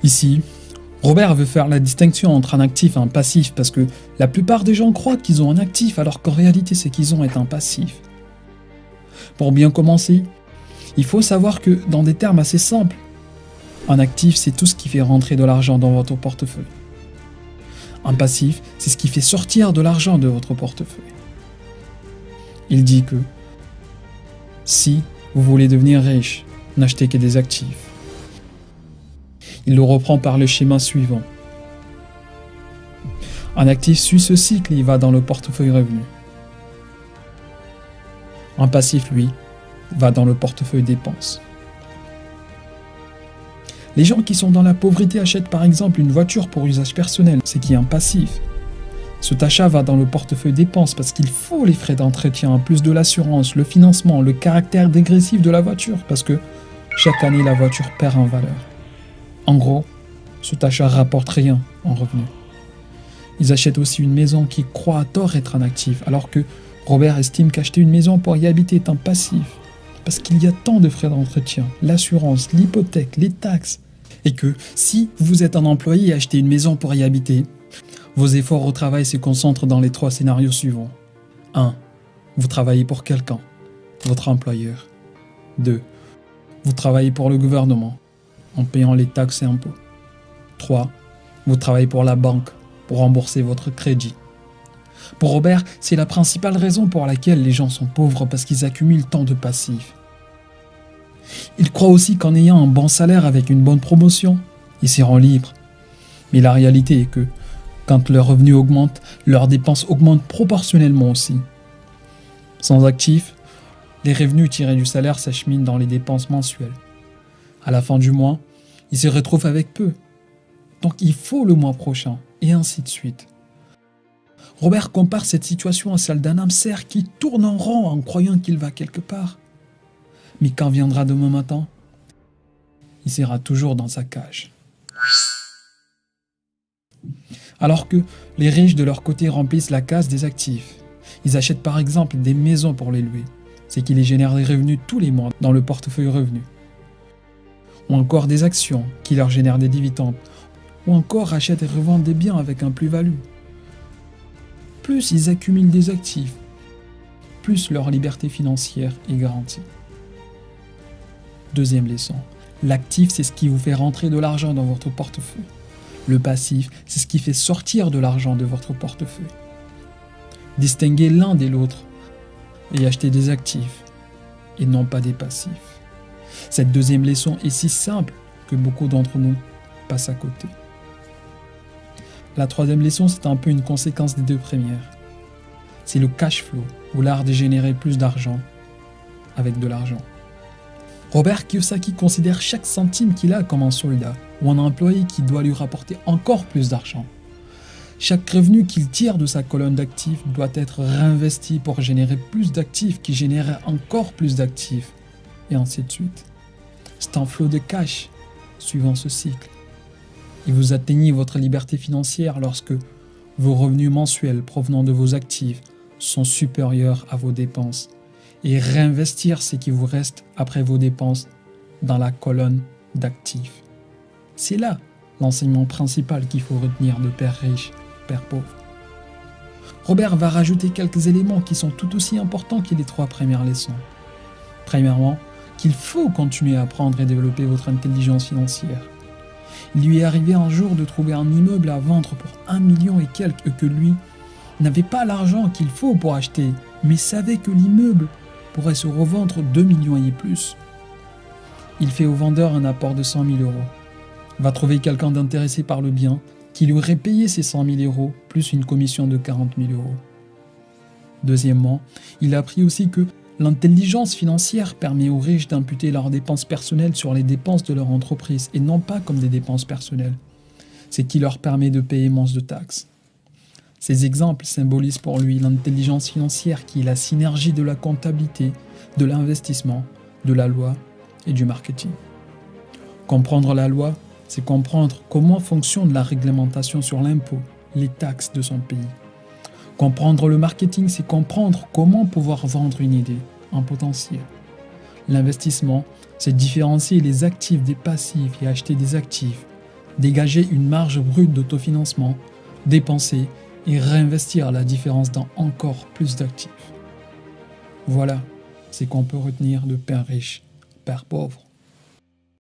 Ici, Robert veut faire la distinction entre un actif et un passif parce que la plupart des gens croient qu'ils ont un actif alors qu'en réalité c'est qu'ils ont un passif. Pour bien commencer, il faut savoir que dans des termes assez simples, un actif c'est tout ce qui fait rentrer de l'argent dans votre portefeuille. Un passif, c'est ce qui fait sortir de l'argent de votre portefeuille. Il dit que si vous voulez devenir riche, n'achetez que des actifs. Il le reprend par le schéma suivant. Un actif suit ce cycle et il va dans le portefeuille revenu. Un passif, lui, va dans le portefeuille dépenses. Les gens qui sont dans la pauvreté achètent par exemple une voiture pour usage personnel, c'est qui est un passif. Cet achat va dans le portefeuille dépenses parce qu'il faut les frais d'entretien, plus de l'assurance, le financement, le caractère dégressif de la voiture parce que chaque année la voiture perd en valeur. En gros, cet achat rapporte rien en revenus. Ils achètent aussi une maison qui croit à tort être un actif, alors que Robert estime qu'acheter une maison pour y habiter est un passif, parce qu'il y a tant de frais d'entretien, l'assurance, l'hypothèque, les taxes, et que si vous êtes un employé et achetez une maison pour y habiter, vos efforts au travail se concentrent dans les 3 scénarios suivants. 1. Vous travaillez pour quelqu'un, votre employeur. 2. Vous travaillez pour le gouvernement, en payant les taxes et impôts. 3. Vous travaillez pour la banque pour rembourser votre crédit. Pour Robert, c'est la principale raison pour laquelle les gens sont pauvres parce qu'ils accumulent tant de passifs. Il croit aussi qu'en ayant un bon salaire avec une bonne promotion, ils s'y libres. Mais la réalité est que quand leurs revenus augmentent, leurs dépenses augmentent proportionnellement aussi. Sans actifs, les revenus tirés du salaire s'acheminent dans les dépenses mensuelles. À la fin du mois, ils se retrouvent avec peu. Donc il faut le mois prochain, et ainsi de suite. Robert compare cette situation à celle d'un hamster qui tourne en rond en croyant qu'il va quelque part. Mais quand viendra demain matin, il sera toujours dans sa cage. Alors que les riches de leur côté remplissent la case des actifs. Ils achètent par exemple des maisons pour les louer. C'est qu'ils les génèrent des revenus tous les mois dans le portefeuille revenu. Ou encore des actions qui leur génèrent des dividendes. Ou encore achètent et revendent des biens avec un plus-value. Plus ils accumulent des actifs, plus leur liberté financière est garantie. Deuxième leçon, l'actif c'est ce qui vous fait rentrer de l'argent dans votre portefeuille. Le passif c'est ce qui fait sortir de l'argent de votre portefeuille. Distinguez l'un de l'autre et achetez des actifs et non pas des passifs. Cette deuxième leçon est si simple que beaucoup d'entre nous passent à côté. La troisième leçon, c'est un peu une conséquence des deux premières. C'est le cash flow, ou l'art de générer plus d'argent avec de l'argent. Robert Kiyosaki considère chaque centime qu'il a comme un soldat, ou un employé qui doit lui rapporter encore plus d'argent. Chaque revenu qu'il tire de sa colonne d'actifs doit être réinvesti pour générer plus d'actifs qui génèrent encore plus d'actifs, et ainsi de suite. C'est un flot de cash suivant ce cycle. Et vous atteignez votre liberté financière lorsque vos revenus mensuels provenant de vos actifs sont supérieurs à vos dépenses et réinvestir ce qui vous reste après vos dépenses dans la colonne d'actifs. C'est là l'enseignement principal qu'il faut retenir de Père riche, Père pauvre. Robert va rajouter quelques éléments qui sont tout aussi importants que les 3 premières leçons. Premièrement, qu'il faut continuer à apprendre et développer votre intelligence financière. Il lui est arrivé un jour de trouver un immeuble à vendre pour 1 million et quelques et que lui n'avait pas l'argent qu'il faut pour acheter, mais savait que l'immeuble pourrait se revendre 2 millions et plus. Il fait au vendeur un apport de 100 000 euros. Va trouver quelqu'un d'intéressé par le bien qui lui aurait payé ces 100 000 euros plus une commission de 40 000 euros. Deuxièmement, il a appris aussi que l'intelligence financière permet aux riches d'imputer leurs dépenses personnelles sur les dépenses de leur entreprise et non pas comme des dépenses personnelles. C'est qui leur permet de payer moins de taxes. Ces exemples symbolisent pour lui l'intelligence financière qui est la synergie de la comptabilité, de l'investissement, de la loi et du marketing. Comprendre la loi, c'est comprendre comment fonctionne la réglementation sur l'impôt, les taxes de son pays. Comprendre le marketing, c'est comprendre comment pouvoir vendre une idée, un potentiel. L'investissement, c'est différencier les actifs des passifs et acheter des actifs Dégager une marge brute d'autofinancement, dépenser et réinvestir la différence dans encore plus d'actifs. Voilà, c'est qu'on peut retenir de Père riche, Père pauvre.